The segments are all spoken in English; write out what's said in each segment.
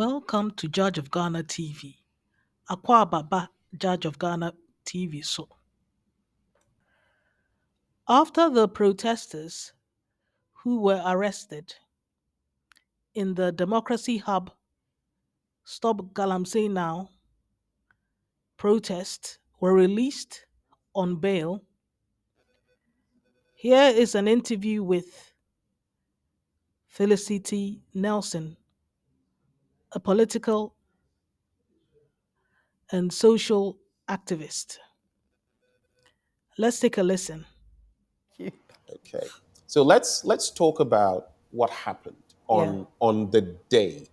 Welcome to Judge of Ghana TV. Akwa Baba, Judge of Ghana TV. So, after the protesters who were arrested in the DemocracyHub Stop Galamsey Now protest were released on bail, here is an interview with Felicity Nelson, a political and social activist. Let's take a listen. Okay. So let's talk about what happened on the day,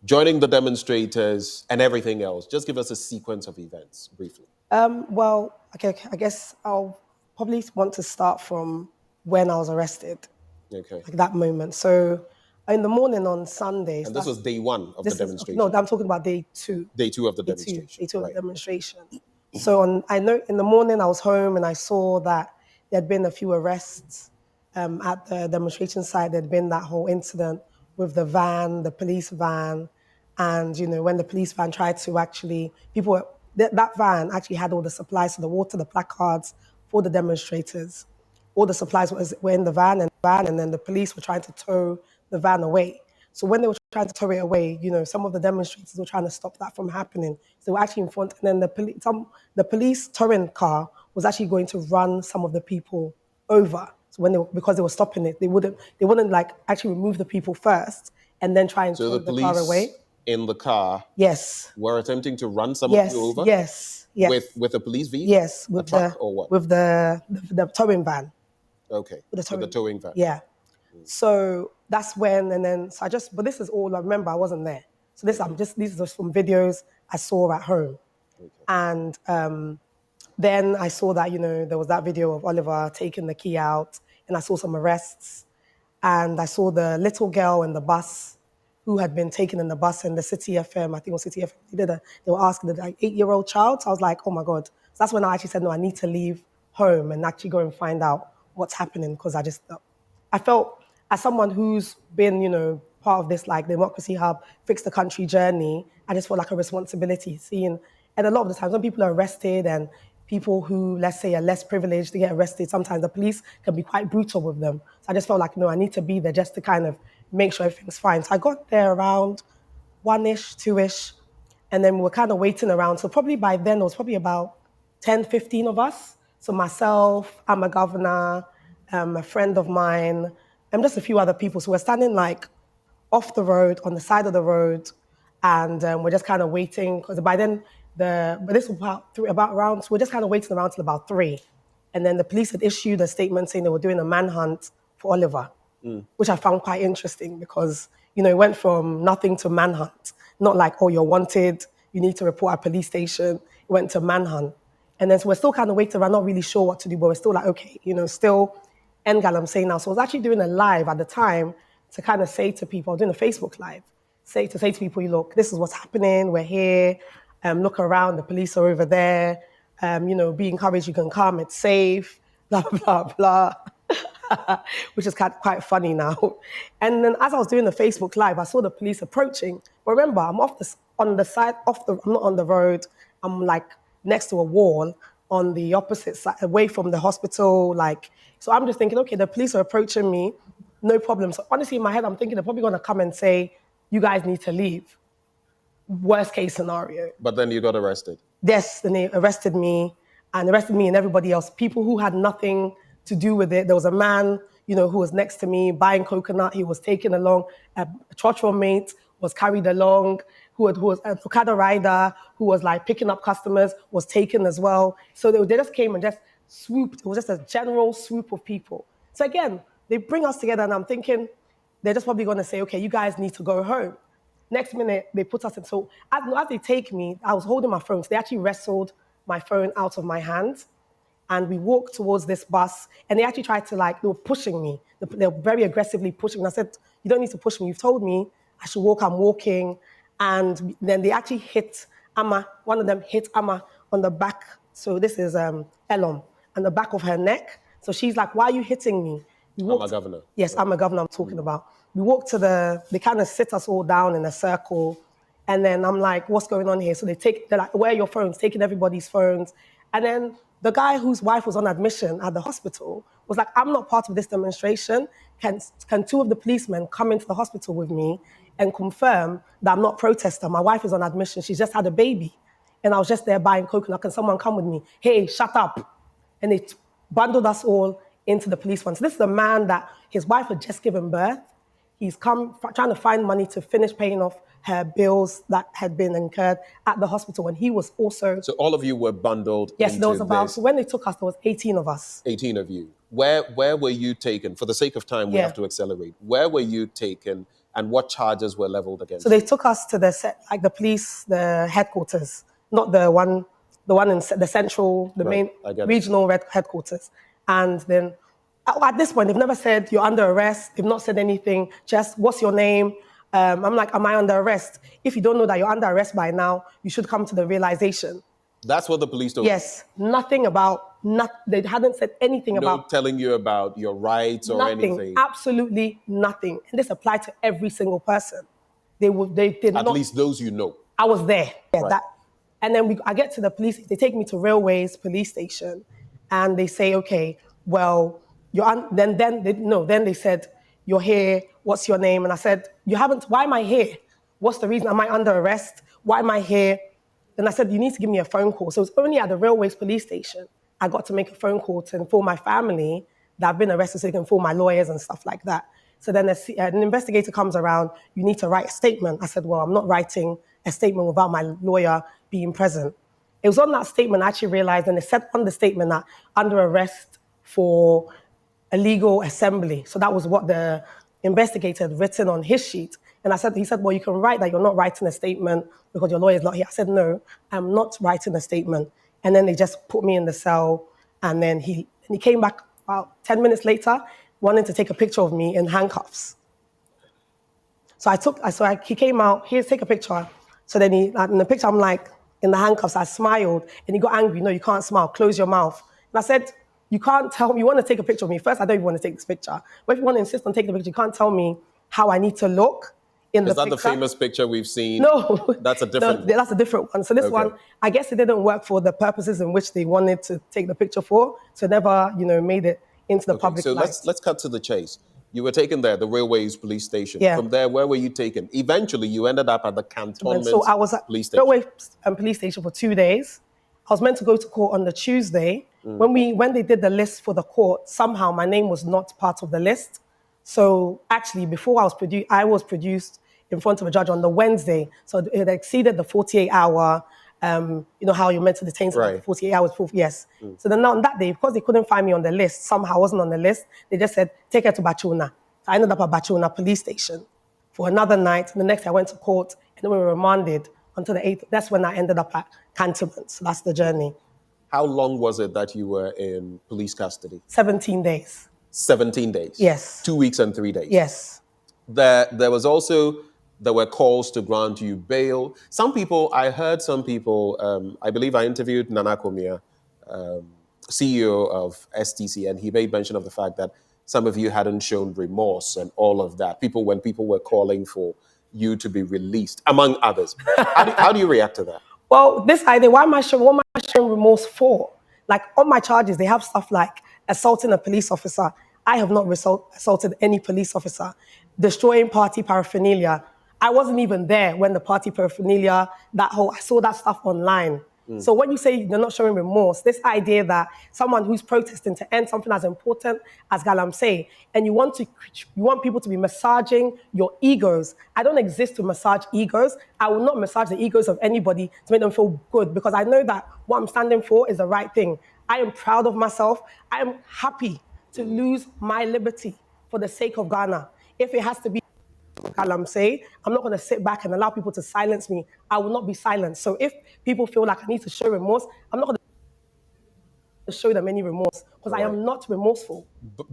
joining the demonstrators and everything else. Just give us a sequence of events briefly. Well, okay, I guess I'll probably want to start from when I was arrested, Okay. like that moment. So in the morning on Sunday. And this was day one of the demonstration. No, I'm talking about day two. Day two of the demonstration. Day two of the demonstration. So I know in the morning I was home and I saw that there had been a few arrests at the demonstration site. There'd been that whole incident with the van, the police van, and when the police van tried to actually, that van actually had all the supplies, so the water, the placards for the demonstrators. All the supplies were in the van, and then the police were trying to tow the van away. So when they were trying to tow it away, some of the demonstrators were trying to stop that from happening. So they were actually in front, and then the police towing car was actually going to run some of the people over. So because they were stopping it, they wouldn't like actually remove the people first and then try and tow the car away. In the car, yes, were attempting to run some of you over. Yes. With a police vehicle. Yes, with a truck or what? With the towing van. Okay. With the towing van. Yeah. So that's when, and then but this is all I remember. I wasn't there. So these are just from videos I saw at home, and then I saw that there was that video of Oliver taking the key out, and I saw some arrests, and I saw the little girl in the bus who had been taken in the bus in the City FM. I think it was City FM. They were asking the 8-year-old child. So I was like, oh my God. So that's when I actually said, no, I need to leave home and actually go and find out what's happening, because I felt, as someone who's been, part of this like Democracy Hub, Fix the Country journey, I just felt like a responsibility seeing, and a lot of the times when people are arrested and people who, let's say, are less privileged to get arrested, sometimes the police can be quite brutal with them. So I just felt like, no, I need to be there just to kind of make sure everything's fine. So I got there around 1-ish, 2-ish, and then we were kind of waiting around. So probably by then, it was probably about 10, 15 of us. So myself, I'm a governor, a friend of mine, and just a few other people. So we're standing like off the road, on the side of the road, and we're just kind of waiting, because by then, but this was about around, so we're just kind of waiting around till about 3. And then the police had issued a statement saying they were doing a manhunt for Oliver, which I found quite interesting because, it went from nothing to manhunt. Not like, oh, you're wanted, you need to report at police station. It went to manhunt. And then so we're still kind of waiting around, not really sure what to do, but we're still like, okay, still end Galamsey Now. So I was actually doing a live at the time to kind of say to people, I was doing a Facebook live, say to people, look, this is what's happening, we're here, look around, the police are over there, be encouraged, you can come, it's safe, blah, blah, blah. Which is quite funny now. And then as I was doing the Facebook Live, I saw the police approaching. But remember, I'm on the side, I'm not on the road. I'm like next to a wall on the opposite side, away from the hospital. So I'm just thinking, okay, the police are approaching me, no problem. So honestly, in my head, I'm thinking they're probably going to come and say, you guys need to leave. Worst case scenario. But then you got arrested. Yes, then they arrested me and everybody else, people who had nothing to do with it. There was a man, who was next to me buying coconut. He was taken along. A church mate was carried along, who was a Okada rider, who was like picking up customers, was taken as well. So they just came and just swooped. It was just a general swoop of people. So again, they bring us together and I'm thinking, they're just probably going to say, okay, you guys need to go home. Next minute, they put us in. So as they take me, I was holding my phone. So they actually wrestled my phone out of my hands. And we walked towards this bus. And they actually tried to, they were pushing me. They were very aggressively pushing me. I said, you don't need to push me. You've told me I should walk. I'm walking. And then they actually hit Amma. One of them hit Amma on the back. So this is Elom, on the back of her neck. So she's like, why are you hitting me? I'm a governor. Yes, I'm a governor I'm talking about. We walked they kind of sit us all down in a circle. And then I'm like, what's going on here? So they're like, where are your phones? Taking everybody's phones. And then the guy whose wife was on admission at the hospital was like, I'm not part of this demonstration. Can two of the policemen come into the hospital with me and confirm that I'm not a protester? My wife is on admission. She's just had a baby. And I was just there buying coconut. Can someone come with me? Hey, shut up. And they bundled us all into the police one. So this is a man that his wife had just given birth. He's come trying to find money to finish paying off her bills that had been incurred at the hospital. And he was also... So all of you were bundled Yes, into there was about... this. So when they took us, there was 18 of us. 18 of you. Where were you taken? For the sake of time, we have to accelerate. Where were you taken, and what charges were leveled against you? So they took us to the police, the headquarters, not the one in the central, the main regional headquarters. And then at this point, they've never said you're under arrest. They've not said anything. Just, what's your name? I'm like, am I under arrest? If you don't know that you're under arrest by now, you should come to the realization. That's what the police told you? Yes. Nothing about, they hadn't said anything about... telling you about your rights or anything? Absolutely nothing. And this applied to every single person. They did not... At least those you know. I was there. Yeah, right. And then I get to the police. They take me to Railways police station, and they say, okay, well, then they said, you're here. What's your name? And I said, why am I here? What's the reason? Am I under arrest? Why am I here? Then I said, you need to give me a phone call. So it was only at the Railways police station I got to make a phone call to inform my family that I've been arrested, so they can inform my lawyers and stuff like that. So then an investigator comes around, you need to write a statement. I said, well, I'm not writing a statement without my lawyer being present. It was on that statement I actually realized, and it said on the statement that under arrest for illegal assembly. So that was what the investigator had written on his sheet. And he said, well, you can write that you're not writing a statement because your lawyer's not here. I said, no, I'm not writing a statement. And then they just put me in the cell. And then he came back about 10 minutes later, wanting to take a picture of me in handcuffs. So he came out, here's, take a picture. So then in the picture, I'm like, in the handcuffs, I smiled, and he got angry. No, you can't smile, close your mouth. And I said, you can't tell me, you want to take a picture of me. First, I don't even want to take this picture. But if you want to insist on taking the picture, you can't tell me how I need to look in the picture. Is that the famous picture we've seen? No. That's a different one. That's a different one. So this one, I guess it didn't work for the purposes in which they wanted to take the picture for. So it never, made it into the public light. So let's cut to the chase. You were taken there, the Railways police station. Yeah. From there, where were you taken? Eventually, you ended up at the cantonment So I was at police station. Railway police station for 2 days. I was meant to go to court on the Tuesday. When they did the list for the court, somehow my name was not part of the list. So actually, before I was produced in front of a judge on the Wednesday. So it exceeded the 48-hour, how you're meant to detain someone for 48 hours. Yes. So then on that day, because they couldn't find me on the list, somehow I wasn't on the list, they just said, take her to Bachuna. So I ended up at Bachuna police station for another night. And the next day I went to court, and then we were remanded until the 8th. That's when I ended up at cantonment. So that's the journey. How long was it that you were in police custody? 17 days. 17 days? Yes. 2 weeks and 3 days? Yes. There were calls to grant you bail. I heard some people, I believe I interviewed Nana Komia, CEO of STC, and he made mention of the fact that some of you hadn't shown remorse and all of that. When people were calling for you to be released, among others. How do you react to that? Well, this idea, what am I showing remorse for? Like, on my charges, they have stuff like assaulting a police officer. I have not assaulted any police officer. Destroying party paraphernalia. I wasn't even there when the party paraphernalia, I saw that stuff online. So when you say they're not showing remorse, this idea that someone who's protesting to end something as important as Galamsey, and you want people to be massaging your egos. I don't exist to massage egos. I will not massage the egos of anybody to make them feel good, because I know that what I'm standing for is the right thing. I am proud of myself. I am happy to lose my liberty for the sake of Ghana. If it has to be Galamsey, I'm not going to sit back and allow people to silence me. I will not be silenced. So if people feel like I need to show remorse, I'm not going to show them any remorse, because I am not remorseful.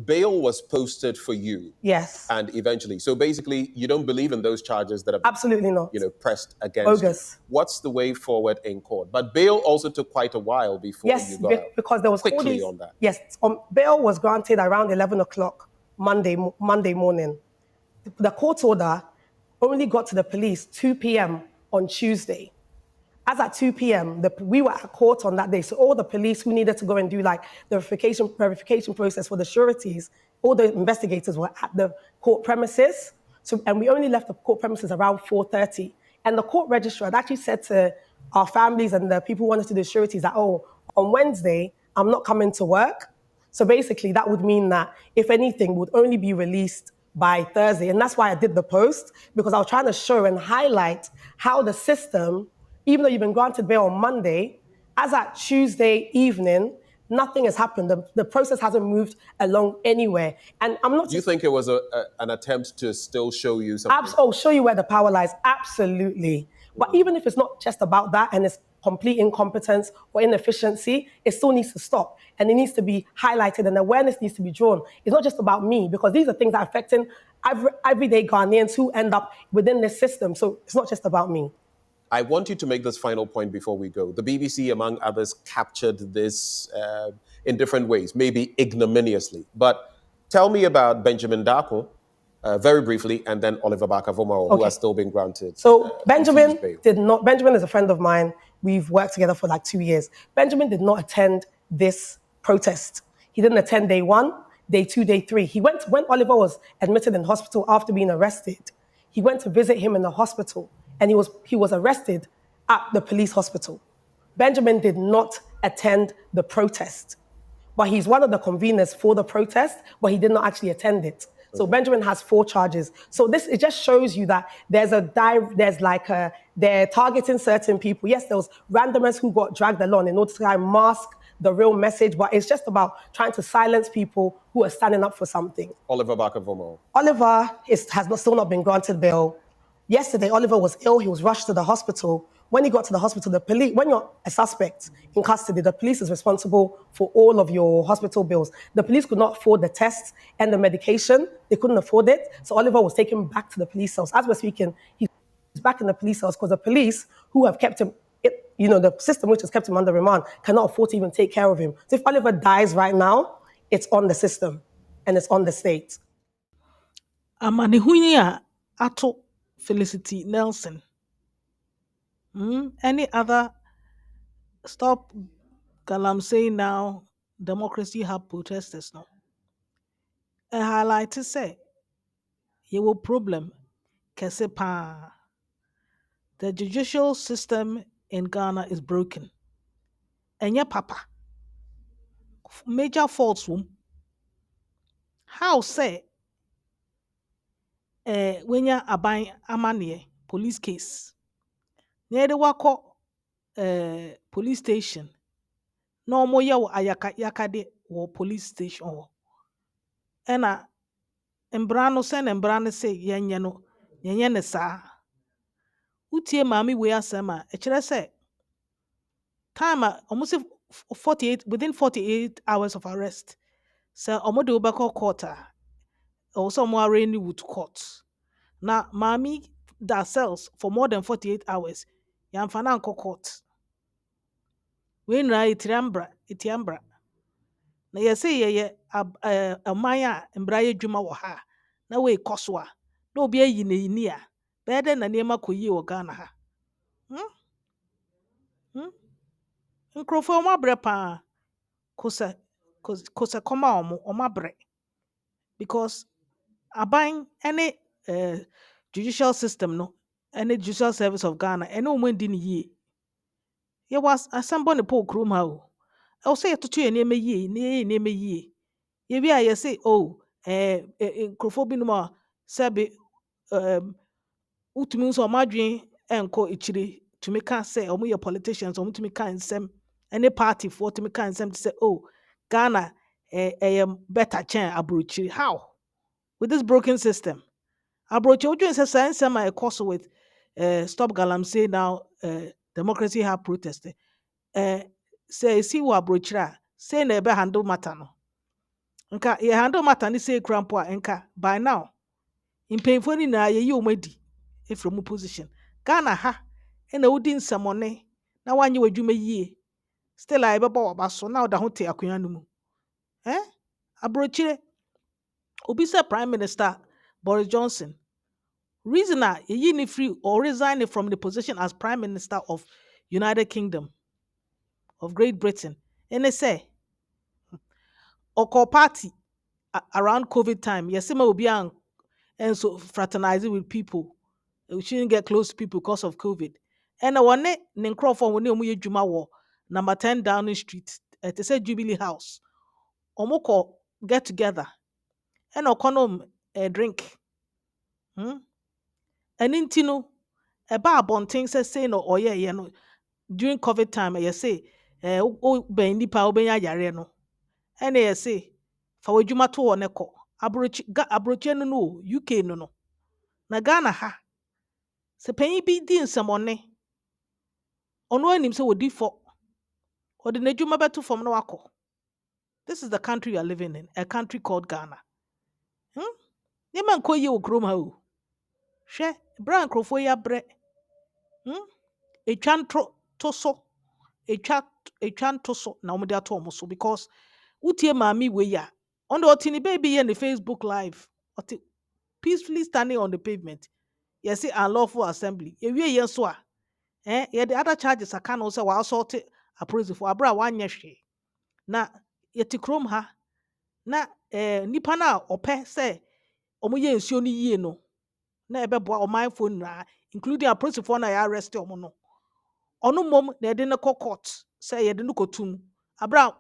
Bail was posted for you. Yes. And eventually. So basically, you don't believe in those charges that are absolutely not pressed against bogus. You. What's the way forward in court? But bail also took quite a while before you got out. Yes, because there was quickly on that. Yes, bail was granted around 11 o'clock Monday morning. The court order only got to the police 2 p.m. on Tuesday. As at 2 p.m., we were at court on that day. So all the police who needed to go and do like the verification process for the sureties, all the investigators were at the court premises. So, and we only left the court premises around 4:30. And the court registrar had actually said to our families and the people who wanted to do sureties that, oh, on Wednesday, I'm not coming to work. So basically, that would mean that if anything, would only be released by Thursday. And that's why I did the post, because I was trying to show and highlight how the system, even though you've been granted bail on Monday, as at Tuesday evening, nothing has happened. The process hasn't moved along anywhere. And I'm not. Do you think it was an attempt to still show you something? Oh, show you where the power lies. Absolutely. But even if it's not just about that and it's complete incompetence or inefficiency, it still needs to stop. And it needs to be highlighted and awareness needs to be drawn. It's not just about me, because these are things that are affecting everyday Ghanaians who end up within this system. So it's not just about me. I want you to make this final point before we go. The BBC, among others, captured this in different ways, maybe ignominiously. But tell me about Benjamin Dako, very briefly, and then Oliver Barker-Vormawor, who has still been granted So Benjamin bail. Benjamin is a friend of mine. We've worked together for like 2 years. Benjamin did not attend this protest. He didn't attend day 1, day 2, day 3. He went when Oliver was admitted in hospital after being arrested. He went to visit him in the hospital, and he was arrested at the police hospital. Benjamin did not attend the protest, but he's one of the conveners for the protest, but he did not actually attend it. So Benjamin has 4 charges. So it just shows you that they're targeting certain people. Yes, there was randomers who got dragged along in order to try and mask the real message, but it's just about trying to silence people who are standing up for something. Oliver Barker-Vormawor. Oliver has still not been granted bail. Yesterday, Oliver was ill. He was rushed to the hospital. When he got to the hospital, the police, when you're a suspect in custody, the police is responsible for all of your hospital bills. The police could not afford the tests and the medication. They couldn't afford it. So Oliver was taken back to the police cells. As we're speaking, he's back in the police cells because the police who have kept him, the system which has kept him under remand cannot afford to even take care of him. So if Oliver dies right now, it's on the system and it's on the state. Amanehuni a ato Felicity Nelson. Any other Stop Galamsey Now DemocracyHub protesters no? A highlight to say, you will problem kese pa. The judicial system in Ghana is broken. Enya papa. Major faults wom. How say when ya aban amane police case. Near the wako police station. No mo ya wo yakade wo police station ho. Ena embrano sen embrano say yenye no yenye ne saa. Utie mami we asema e kire say time almost 48 within 48 hours of arrest. So omo de obeko court also mo arraign with court. Now mami that cells for more than 48 hours. Yamfana anko court. We nra itiambra. Na yese ye amanya mbra ye dwuma wo ha. Na we koswa. Na obi ayi na yini a. Bede na niema koyi wo Ghana ha. Nkrofo omo abre pa kose koma omo abre. Because aban any judicial system no, any judicial service of Ghana, any woman didn't ye. Ye was a somebody po krum ha o. I'll say to you name ye, name ye. Ye be I say, oh, nkrofo no ma sabi utumi so madwen enko ichiri to me can say omo your politicians omo to me can sem any party for to me can sem to say oh Ghana better chen abrochiri. How? With this broken system. Abrochi ojo say science my course with Stop Galamsey Now DemocracyHub protest. Say see wo abrochira say na ebe handle matter no. Nka ye handle matter ni say crampo a nka by now. Impemfo ni na ye yi omadi from position. Ghana ha na wodi nsamone na wanye wadwuma yie. Still I beba wabaso na oda ho te akonya no mu. Abrochire obi say Prime Minister Boris Johnson Reason ye free or resign from the position as Prime Minister of United Kingdom of Great Britain. And they say, or party around COVID time, yesima will be and so fraternizing with people. We shouldn't get close to people because of COVID. And I want it, Nincroft when you Juma war, number 10 Downing Street, at the Jubilee House. Omoko get together and okonom a drink. Hmm? And intino, a bar bonting says say no or yeah, no. During COVID time, I say, ben nipa obenya yare no. And I say, for juma to oneko, abrochi no UK no. Na Ghana ha, se penyi bi di nsɛmɔne ɔno anim sɛ wɔdi fɔ ɔde n'adwuma bɛto fam na wakɔ. This is the country you are living in, a country called Ghana. Nneɛma nkɔ yie wɔ kurom ha o. Hwɛ bere a nkurɔfoɔ yi abrɛ. Etwa to so etwa nto so na wɔde ato wɔn so because wotie maame wei a ɔno ɔte ne baby yɛ ne Facebook live ɔte peacefully standing on the pavement. Yɛsi unlawful assembly. Ewie yɛn so a yɛde other charges aka no sɛ wɔassault apolisifoɔ abere a wanyɛ hwee. Na yɛte kurom ha na nipa no a ɔpɛ sɛ ɔmoyɛ nsuo no yie no na ɛbɛboa ɔmanfoɔ nyinaa including apolisifoɔ no a yɛarrest ɔmo no. Ɔno mmom na yɛde no kɔ court sɛ yɛde no kɔtum abere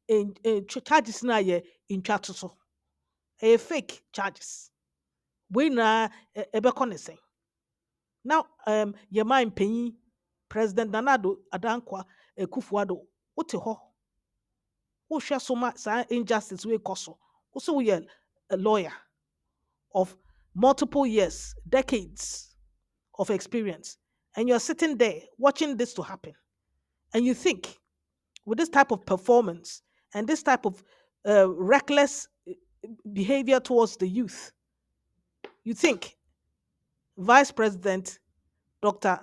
a charges no a yɛ ntwa to so. Ɛyɛ fake charges. Wei nyinaa ɛbɛkɔ ne sɛn. Now, your mind penny, President Nanado Adankwa Kufuado, wote hɔ. Wohwɛ so ma saa injustice we koso. Also we are a lawyer of multiple years, decades of experience, and you're sitting there watching this to happen, and you think with this type of performance and this type of reckless behavior towards the youth, you think Vice President Dr.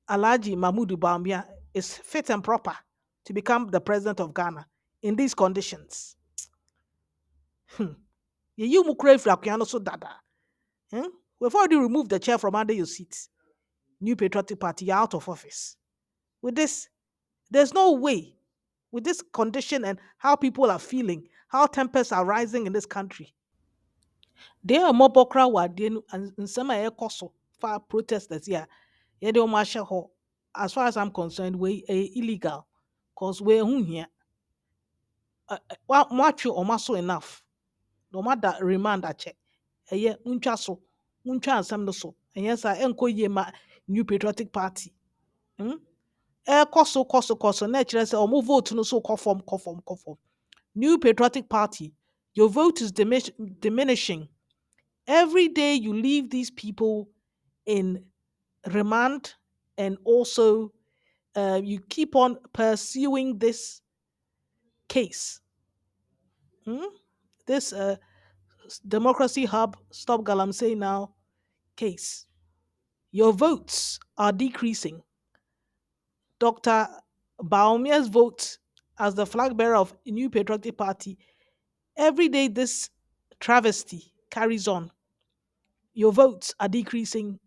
Alhaji Mahmoud Bawumia is fit and proper to become the president of Ghana in these conditions. You mukre frakiano so dada. We've already removed the chair from under your seat. New Patriotic Party, you're out of office. With this, there's no way, with this condition and how people are feeling, how tempers are rising in this country. They are more bokra wadenu and some are koso for protesters here. Yeah, they as far as I'm concerned, we illegal. Cause we're here. Watch you almost enough. No matter remand that check. Yeah, uncha so, uncha and some no so. And yes, I enko ye ma New Patriotic Party. Koso. Naturally say, move vote no so conform. New Patriotic Party. Your vote is diminishing. Every day you leave these people in remand, and also you keep on pursuing this case. This Democracy Hub, Stop Galamsey Now case. Your votes are decreasing. Dr. Baumia's vote as the flag bearer of New Patriotic Party, every day this travesty carries on. Your votes are decreasing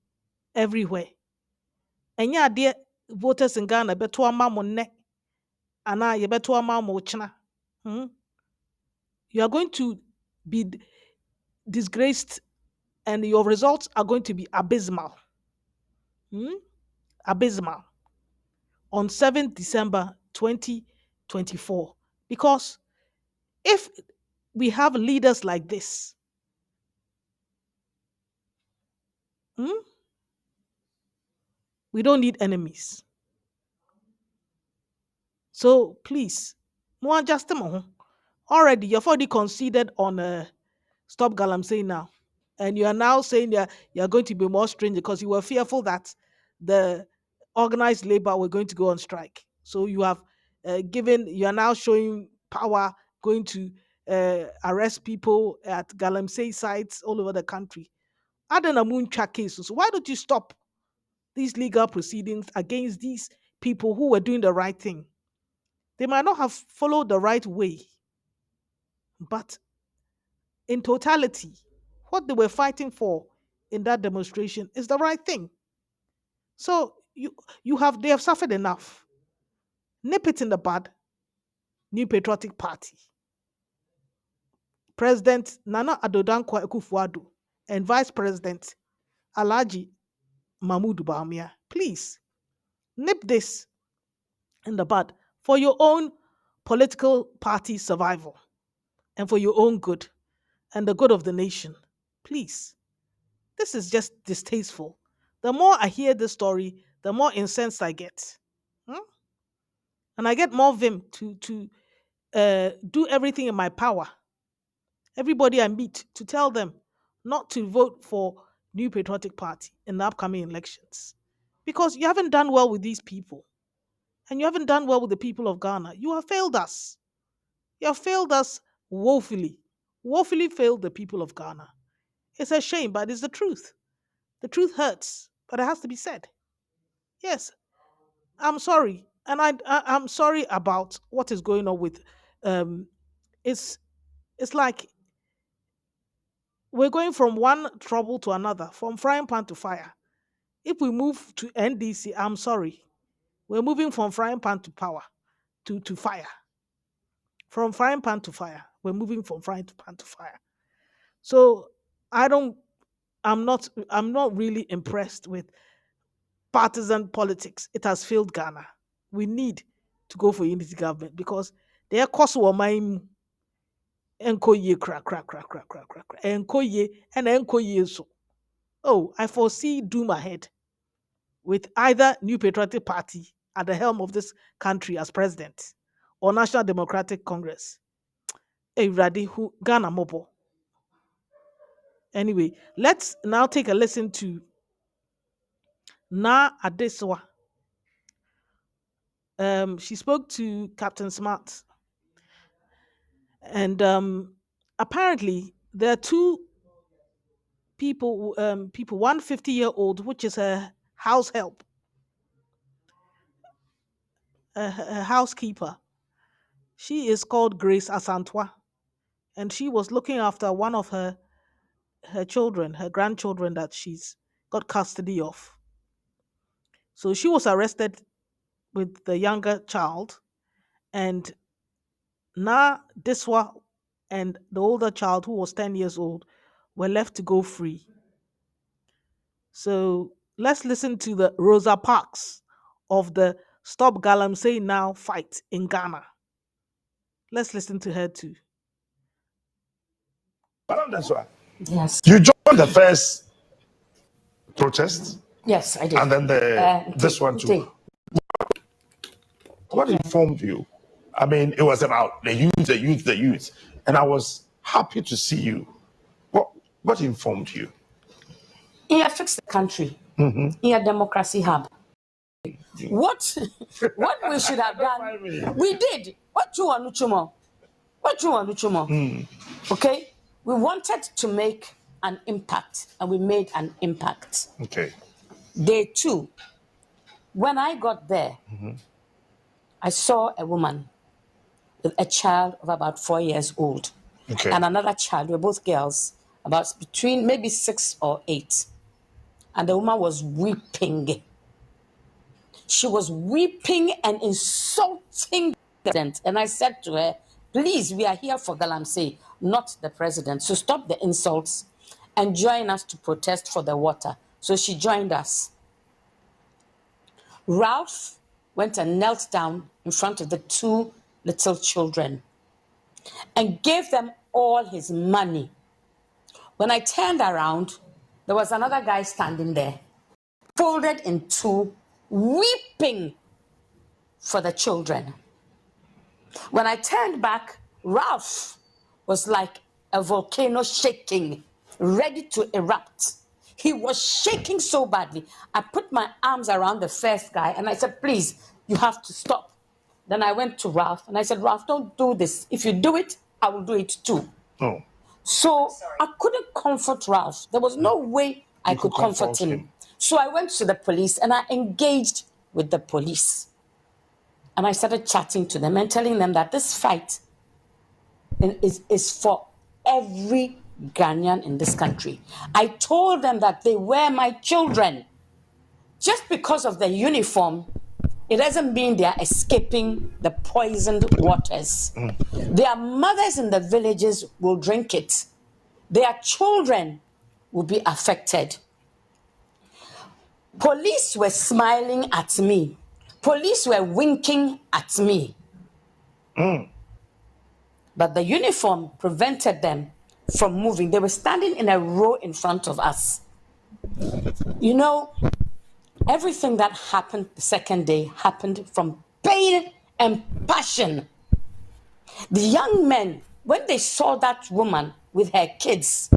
everywhere. And yeah, dear voters in Ghana, beto ama mo ne, ana ye beto ama mo china. You are going to be disgraced, and your results are going to be abysmal. Abysmal. On 7th December 2024. Because if we have leaders like this, we don't need enemies. So please, more just already you've already conceded on Stop Galamsey Now. And you are now saying that you're going to be more stringent because you were fearful that the organized labor were going to go on strike. So you have you are now showing power, going to arrest people at Galamsey sites all over the country. Adana Muncha cases. Why don't you stop these legal proceedings against these people who were doing the right thing? They might not have followed the right way, but in totality, what they were fighting for in that demonstration is the right thing. So they have suffered enough. Nip it in the bud. New Patriotic Party. President Nana Adodankwa Akufo-Addo and Vice President Alhaji Mahmoud Bawumia, please nip this in the bud for your own political party survival and for your own good and the good of the nation. Please. This is just distasteful. The more I hear this story, the more incensed I get. Hmm? And I get more vim to do everything in my power, everybody I meet, to tell them not to vote for New Patriotic Party in the upcoming elections. Because you haven't done well with these people. And you haven't done well with the people of Ghana. You have failed us. You have failed us woefully. Woefully failed the people of Ghana. It's a shame, but it's the truth. The truth hurts, but it has to be said. Yes, I'm sorry, and I'm sorry about what is going on with. Um, it's it's like we're going from one trouble to another, from frying pan to fire. If we move to NDC, I'm sorry, we're moving from frying pan to power to fire. From frying pan to fire, we're moving from frying pan to fire. So I don't. I'm not really impressed with partisan politics. It has failed Ghana. We need to go for unity government because their cost will mine enkoye crack enkoye and enkoye so. Oh, I foresee doom ahead with either New Patriotic Party at the helm of this country as president or National Democratic Congress. A radi who Ghana mobo. Anyway, let's now take a listen to Naa Desua. She spoke to Captain Smart, and apparently there are two people, one 50-year-old, which is a house help, a housekeeper. She is called Grace Asantwa, and she was looking after one of her children, her grandchildren that she's got custody of. So she was arrested with the younger child, and Naa Desua and the older child, who was 10 years old, were left to go free. So let's listen to the Rosa Parks of the Stop Galamsey Now fight in Ghana. Let's listen to her too. Madam Desua, Yes. you joined the first protest Yes, I did. and then this one too. Take. What informed you? I mean, it was about the youth, and I was happy to see you. What informed you? You fix the country. In a democracy hub. What we should have done, we did. What you want, Chumo? What you want, Chumo? Okay? We wanted to make an impact, and we made an impact. Okay. Day two, when I got there, I saw a woman with a child of about 4 years old. Okay. And another child, we're both girls, about between maybe 6 or 8. And the woman was weeping. She was weeping and insulting the president. And I said to her, please, we are here for Galamsey, not the president. So stop the insults and join us to protest for the water. So she joined us. Ralph went and knelt down in front of the two little children and gave them all his money. When I turned around, there was another guy standing there, folded in two, weeping for the children. When I turned back, Ralph was like a volcano shaking, ready to erupt. He was shaking so badly. I put my arms around the first guy and I said, please, you have to stop. Then I went to Ralph and I said, Ralph, don't do this. If you do it, I will do it too. Oh. So I couldn't comfort Ralph. There was no way I could comfort him. So I went to the police and I engaged with the police. And I started chatting to them and telling them that this fight is for every Ghanaian in this country. I told them that they were my children. Just because of their uniform, it doesn't mean they are escaping the poisoned waters. Their mothers in the villages will drink it. Their children will be affected. Police were smiling at me. Police were winking at me. But the uniform prevented them from moving. They were standing in a row in front of us. You know, everything that happened the second day happened from pain and passion. The young men, when they saw that woman with her kids,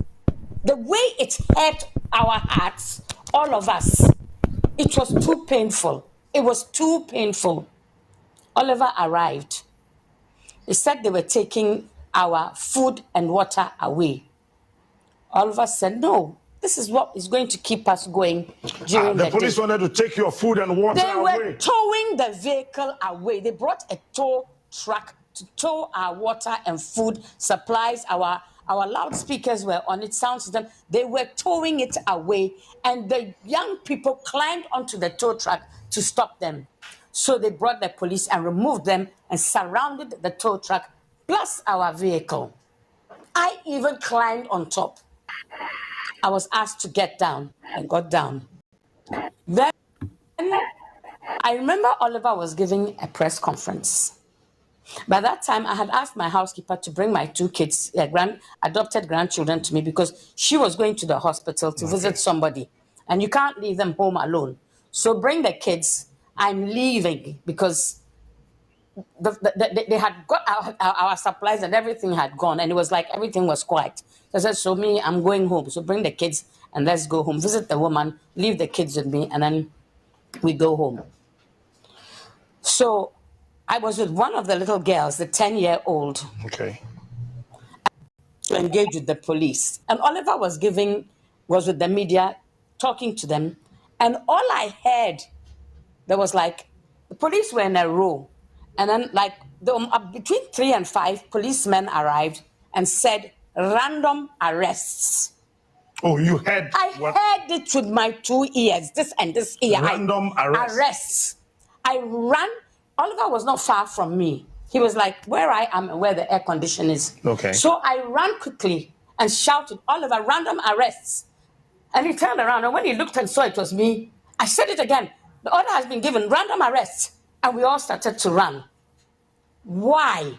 the way it hurt our hearts, all of us, it was too painful. It was too painful. Oliver arrived. They said they were taking our food and water away. Oliver said, no, this is what is going to keep us going during the police day. wanted to take your food and water away. They were towing the vehicle away. They brought a tow truck to tow our water and food supplies. Our loudspeakers were on it, sound system. They were towing it away, and the young people climbed onto the tow truck to stop them. So they brought the police and removed them and surrounded the tow truck plus our vehicle. I even climbed on top. I was asked to get down. I got down. Then I remember Oliver was giving a press conference. By that time, I had asked my housekeeper to bring my two kids, adopted grandchildren, to me because she was going to the hospital to visit somebody. And you can't leave them home alone. So bring the kids. I'm leaving because they had got our supplies and everything had gone. And it was like everything was quiet. So I said, so me, I'm going home. So bring the kids and let's go home. Visit the woman, leave the kids with me, and then we go home. So I was with one of the little girls, the 10-year-old. Okay. To engage with the police. And Oliver was with the media, talking to them. And all I heard, there was like, the police were in a row. And then between 3 and 5 policemen arrived and said, random arrests. Oh, you heard I heard it with my 2 ears, this and this ear. Random arrests. I ran. Oliver was not far from me. He was like where I am and where the air condition is. Okay. So I ran quickly and shouted, Oliver, random arrests. And he turned around, and when he looked and saw it was me, I said it again. The order has been given, random arrests. And we all started to run. Why?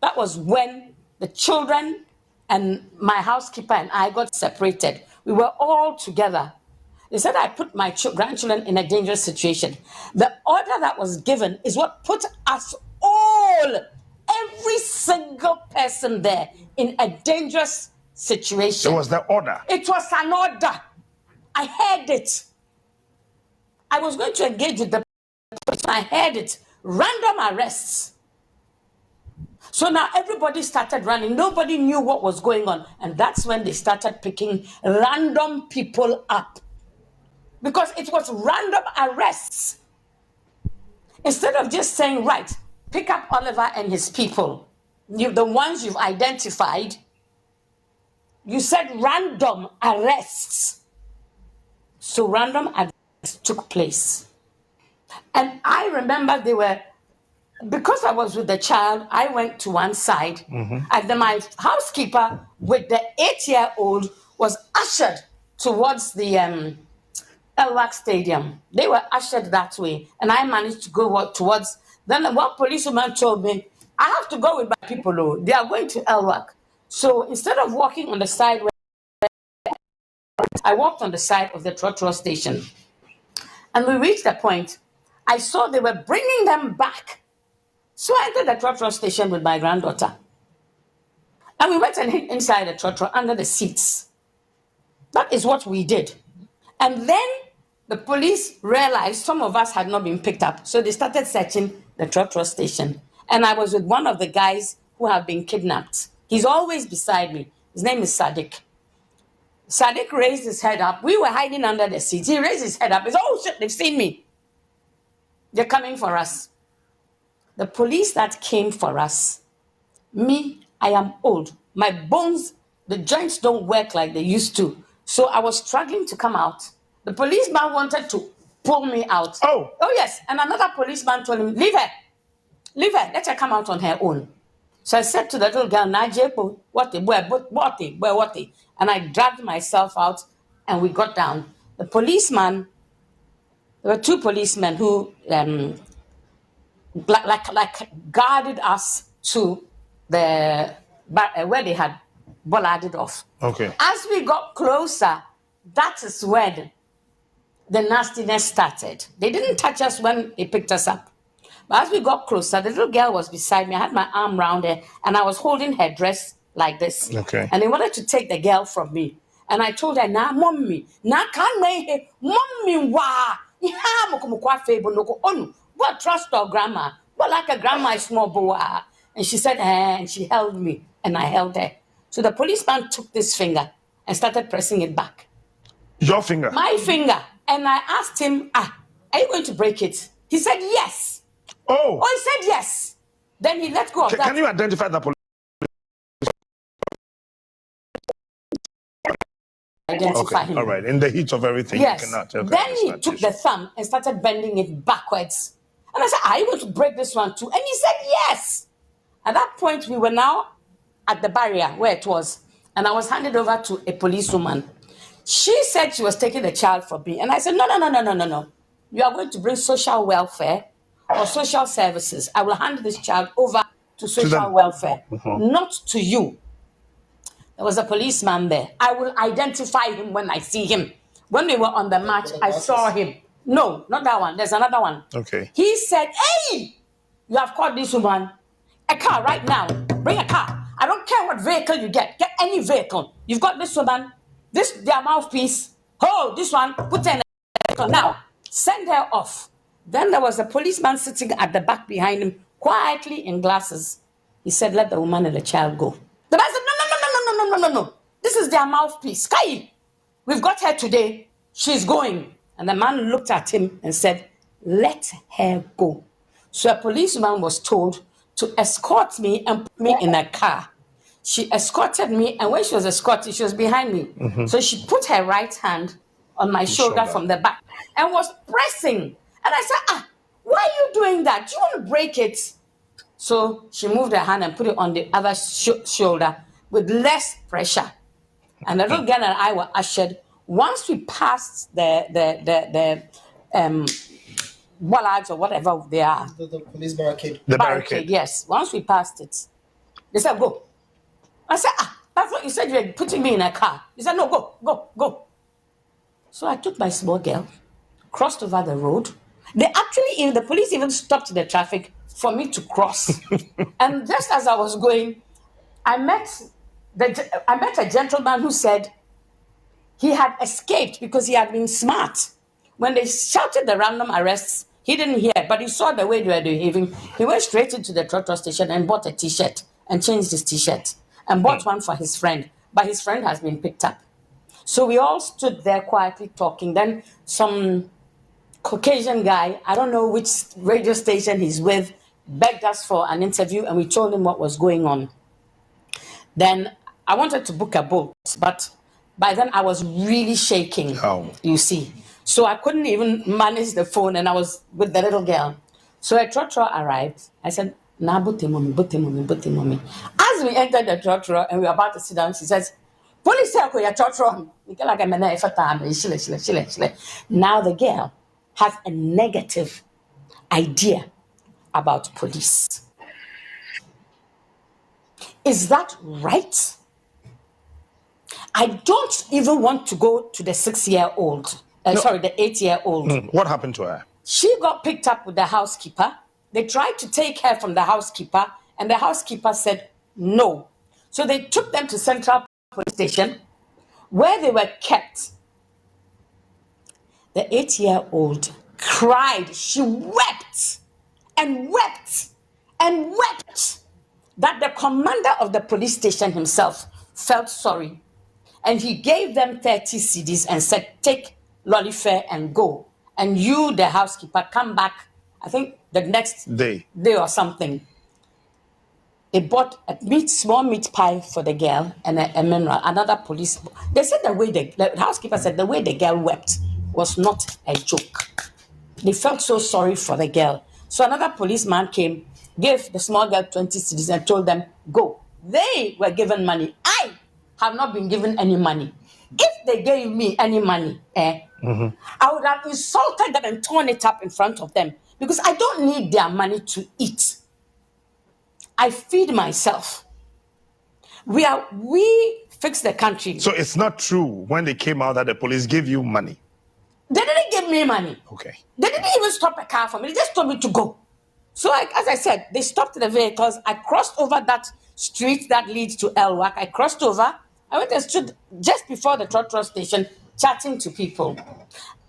That was when the children and my housekeeper and I got separated. We were all together. They said I put my grandchildren in a dangerous situation. The order that was given is what put us all, every single person there, in a dangerous situation. It was the order. It was an order. I heard it. I was going to engage with the police. I heard it. Random arrests. So now everybody started running. Nobody knew what was going on. And that's when they started picking random people up. Because it was random arrests. Instead of just saying, right, pick up Oliver and his people, the ones you've identified, you said random arrests. So random arrests took place. And I remember because I was with the child, I went to one side, and then my housekeeper with the 8-year-old was ushered towards the Elwak Stadium. They were ushered that way, and I managed to go towards. Then one policeman told me, I have to go with my people, though. They are going to Elwak. So instead of walking on the side, I walked on the side of the Trotro station. And we reached a point, I saw they were bringing them back. So I entered the Trotro station with my granddaughter. And we went and hid inside the Trotro under the seats. That is what we did. And then the police realized some of us had not been picked up. So they started searching the Trotro station. And I was with one of the guys who have been kidnapped. He's always beside me. His name is Sadiq. Sadiq raised his head up. We were hiding under the seats. He raised his head up. He said, oh shit, they've seen me. They're coming for us. The police that came for us, me, I am old. My bones The joints don't work like they used to. So I was struggling to come out. The policeman wanted to pull me out. Oh. Oh, yes. And another policeman told him, leave her. Leave her. Let her come out on her own. So I said to the little girl, Najepo, what the boy, what the? And I dragged myself out and we got down. The policeman, there were two policemen who like guarded us to the where they had bollarded off. Okay. As we got closer, that is when the nastiness started. They didn't touch us when they picked us up. But as we got closer, the little girl was beside me. I had my arm around her and I was holding her dress like this. Okay. And they wanted to take the girl from me. And I told her, nah, mommy, nah, can't wait, mommy, wah, yeah, mokumukwa fable, no, on, what trust or grandma, but like a grandma is small boa. And she said, and she held me, and I held her. So the policeman took this finger and started pressing it back. Your finger? My finger. And I asked him, are you going to break it? He said, yes. Oh. Oh, he said yes. Then he let go of that. Can you identify the police? Identify him. All right. In the heat of everything, yes. you cannot. Okay, then he took the thumb and started bending it backwards. And I said, are you going to break this one too? And he said, yes. At that point, we were now at the barrier where it was. And I was handed over to a policewoman. She said she was taking the child from me. And I said, no. You are going to bring social welfare or social services. I will hand this child over to social welfare, not to you. There was a policeman there. I will identify him when I see him. When we were on the march, I saw him. No, not that one. There's another one. Okay. He said, hey, you have caught this woman. A car right now. Bring a car. I don't care what vehicle you get. Get any vehicle. You've got this woman. This, their mouthpiece. Oh, this one. Put her in a vehicle now. Send her off. Then there was a policeman sitting at the back behind him, quietly in glasses. He said, let the woman and the child go. The man said, no. This is their mouthpiece. Kai, we've got her today. She's going. And the man looked at him and said, let her go. So a policeman was told to escort me and put me in a car. She escorted me, and when she was escorted, she was behind me. So she put her right hand on my shoulder from the back and was pressing. And I said, why are you doing that? Do you want to break it? So she moved her hand and put it on the other shoulder with less pressure. And the little girl and I were ushered. Once we passed the bollards or whatever they are. The police barricade. The barricade. Yes. Once we passed it, they said, go. I said, that's what you said, you were putting me in a car. He said, no, go. So I took my small girl, crossed over the road. The police even stopped the traffic for me to cross. And just as I was going, I met a gentleman who said he had escaped because he had been smart. When they shouted the random arrests, he didn't hear, but he saw the way they were behaving. He went straight into the trotro station and bought a T-shirt and changed his T-shirt and bought one for his friend. But his friend has been picked up. So we all stood there quietly talking. Then some Caucasian guy, I don't know which radio station he's with, begged us for an interview, and we told him what was going on. Then I wanted to book a boat, but by then I was really shaking, you see. So I couldn't even manage the phone, and I was with the little girl. So a trotro arrived. I said, "Na buti mommy." As we entered the trotro and we were about to sit down, she says, "Police say ya trotro." Now the girl has a negative idea about police. Is that right? I don't even want to go to the 6-year-old. The 8-year-old. What happened to her? She got picked up with the housekeeper. They tried to take her from the housekeeper, and the housekeeper said no. So they took them to Central Police Station, where they were kept. The 8-year-old cried. She wept and wept and wept that the commander of the police station himself felt sorry. And he gave them 30 cedis and said, take lolly fare and go. And you, the housekeeper, come back, I think the next day or something. They bought a small meat pie for the girl and a mineral. Another police. They said the housekeeper said the way the girl wept was not a joke. They felt so sorry for the girl. So another policeman came, gave the small girl 20 cedis and told them, go. They were given money. I have not been given any money. If they gave me any money, I would have insulted them and torn it up in front of them because I don't need their money to eat. I feed myself. We fix the country. So it's not true when they came out that the police gave you money. They didn't give me money. Okay. They didn't even stop a car for me. They just told me to go. So, as I said, they stopped the vehicles. I crossed over that street that leads to Elwak. I crossed over. I went and stood just before the Trotro station chatting to people.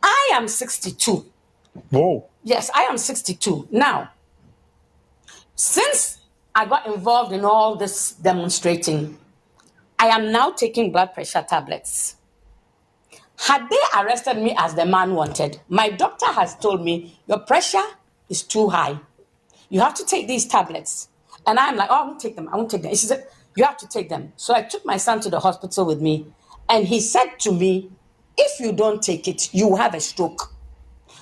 I am 62. Whoa. Yes, I am 62. Now, since I got involved in all this demonstrating, I am now taking blood pressure tablets. Had they arrested me as the man wanted, my doctor has told me, your pressure is too high. You have to take these tablets. And I'm like, oh, I won't take them. I won't take them. She said, you have to take them. So I took my son to the hospital with me. And he said to me, if you don't take it, you will have a stroke.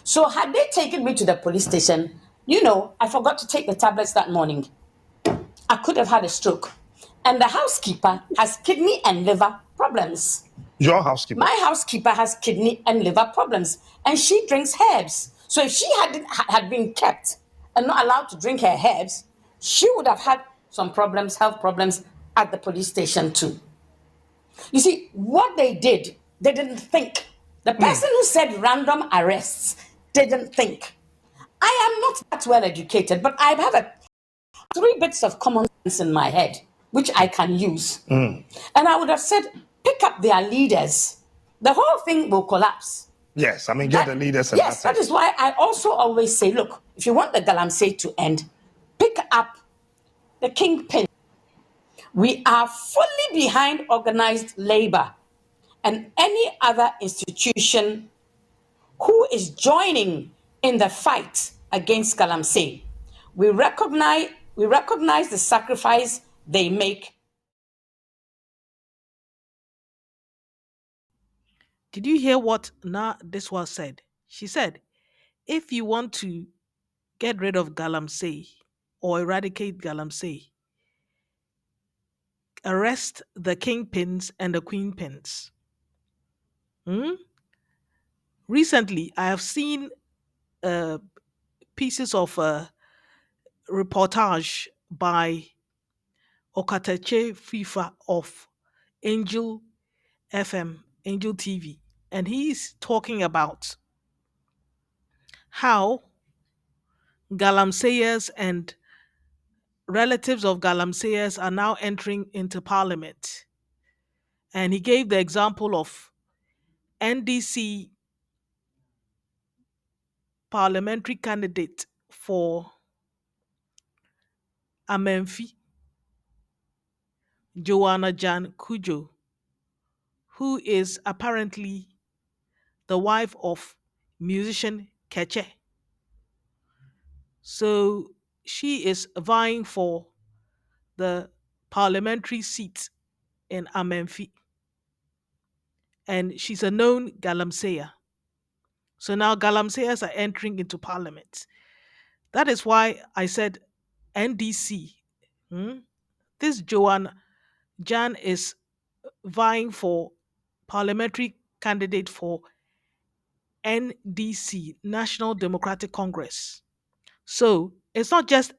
So had they taken me to the police station, I forgot to take the tablets that morning. I could have had a stroke. And the housekeeper has kidney and liver problems. Your housekeeper? My housekeeper has kidney and liver problems, and she drinks herbs. So if she had been kept and not allowed to drink her herbs, she would have had some problems, health problems at the police station too. You see, what they did, they didn't think. The person who said random arrests didn't think. I am not that well educated, but I have 3 bits of common sense in my head, which I can use. And I would have said, pick up their leaders. The whole thing will collapse. Yes, I mean, get the leaders. And yes, that is why I also always say, look, if you want the Galamsey to end, pick up the kingpin. We are fully behind organized labor and any other institution who is joining in the fight against Galamsey. We recognize the sacrifice they make. Did you hear what Naa Desua said? She said, if you want to get rid of Galamsey or eradicate Galamsey, arrest the kingpins and the queenpins. Recently, I have seen pieces of reportage by Okateche FIFA of Angel FM, Angel TV, and he's talking about how Galamseyers and relatives of Galamseyers are now entering into parliament. And he gave the example of NDC parliamentary candidate for Amenfi, Joanna Jan Kujo, who is apparently the wife of musician Keche. So she is vying for the parliamentary seat in Amenfi. And she's a known Galamseya. So now Galamseyas are entering into parliament. That is why I said NDC. This Joanne Jan is vying for parliamentary candidate for NDC, National Democratic Congress. So it's not just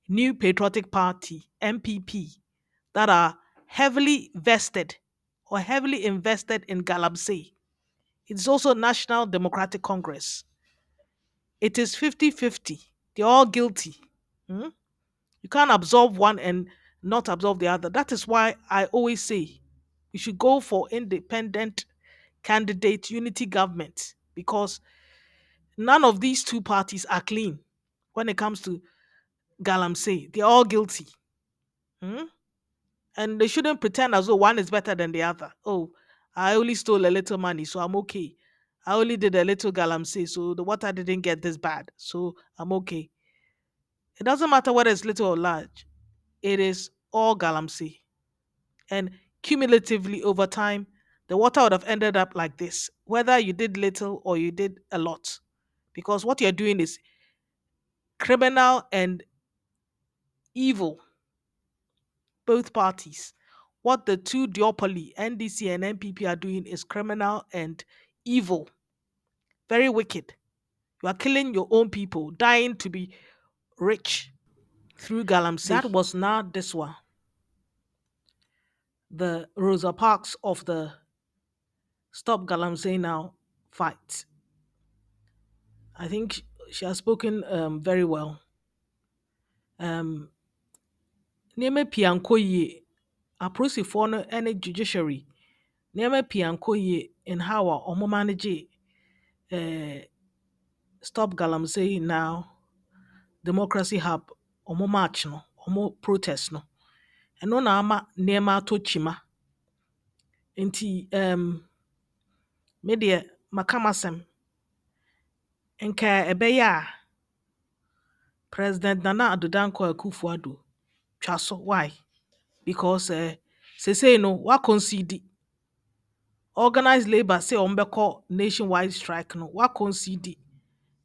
New Patriotic Party, MPP, that are heavily vested or heavily invested in Galamsey. It's also National Democratic Congress. It is 50-50. They're all guilty. Hmm? You can't absolve one and not absolve the other. That is why I always say you should go for independent candidate unity government because none of these two parties are clean when it comes to Galamsey. They're all guilty. Hmm? And they shouldn't pretend as though one is better than the other. Oh, I only stole a little money, so I'm okay. I only did a little Galamsey, so the water didn't get this bad, so I'm okay. It doesn't matter whether it's little or large. It is all Galamsey. And cumulatively over time, the water would have ended up like this, whether you did little or you did a lot. Because what you're doing is criminal and evil, both parties. What the two duopoly, NDC and NPP, are doing is criminal and evil, very wicked. You are killing your own people, dying to be rich through Galamsey. That was Naa Desua, the Rosa Parks of the Stop Galamsey Now fight. I think she has spoken very well. Nneɛma pii ankɔ yie. Apolisifoɔ no ne judiciary. Nneɛma pii ankɔ yie in how a ɔmo manage Stop Galamsey Now, DemocracyHub, ɔmo march no, ɔmo protest no. Ɛno na ama nneɛma atɔ kyima. Nti me deɛ maka m'asɛm. Nka ɛbɛyɛ a President Nana Addo Akufo-Addo twa so. Why? Because sesei no wa concede. Organized labor say ombeko nationwide strike no wa concede.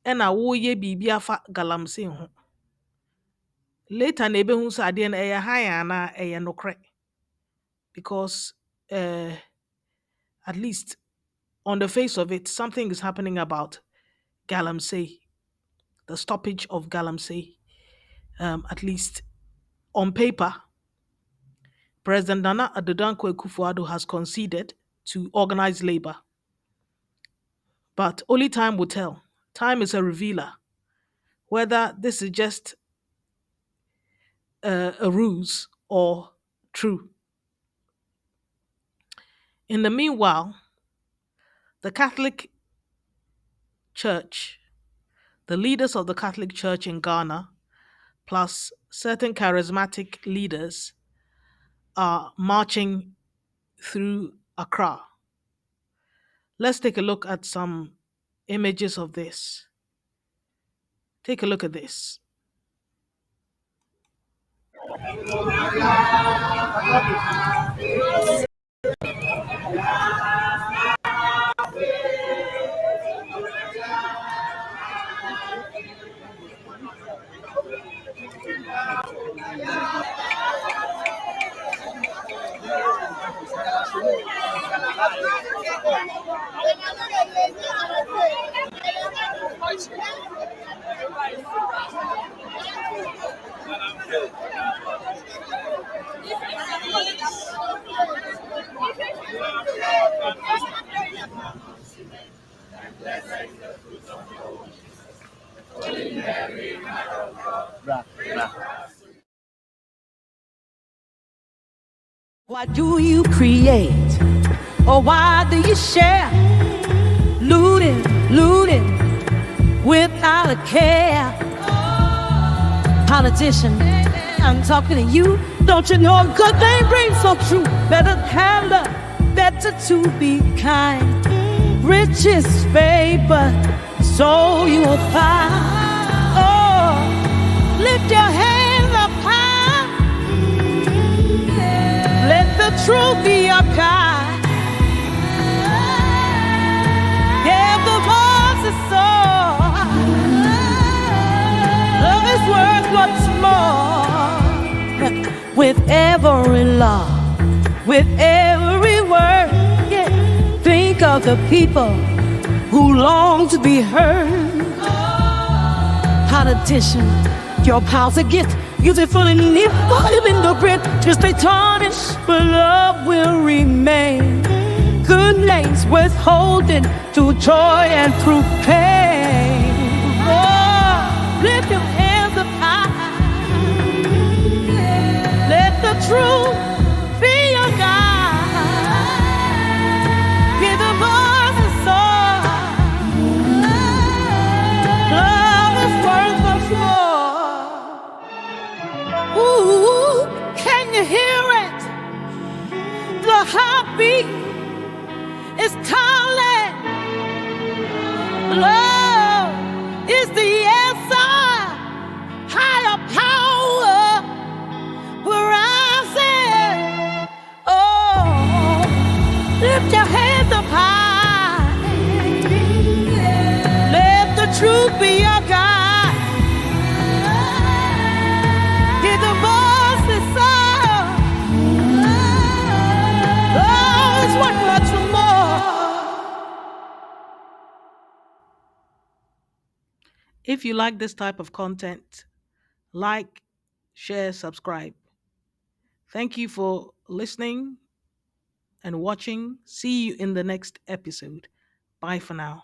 Ɛna woyɛ biribi afa Galamsey ho. Later na ebehu sɛ adeɛ no ɛyɛ han ana ɛyɛ nokorɛ. Because at least on the face of it, something is happening about Galamsey, the stoppage of Galamsey. At least on paper, President Nana Addo Akufo-Addo has conceded to organized labor. But only time will tell. Time is a revealer. Whether this is just a ruse or true. In the meanwhile, the Catholic Church, the leaders of the Catholic Church in Ghana, plus certain charismatic leaders, are marching through Accra. Let's take a look at some images of this. Take a look at this. Why do you create? Or why do you share? Looting, without a care. Politician, I'm talking to you. Don't you know a good thing brings so true? Better have love, better to be kind. Riches favor, so you will find. Oh, lift your hands up high. Let the truth be your guide. Give the voices soar. Love is worth what's more. With every law, with every word, yeah. Think of the people who long to be heard. Politician, your power's a gift. Use it fully, live in the grit. Just stay tarnished, but love will remain. Good names worth holding through joy and through pain. Oh, lift your hands up high. Let the truth be your guide. Give the voice a soul. Love is worth much more. Ooh, can you hear it? The heartbeat is calling. Love is the answer. Higher power will rise Lift your hands up high. Let the truth be your guide. Hear the voices of those what much more. If you like this type of content, like, share, subscribe. Thank you for listening and watching. See you in the next episode. Bye for now.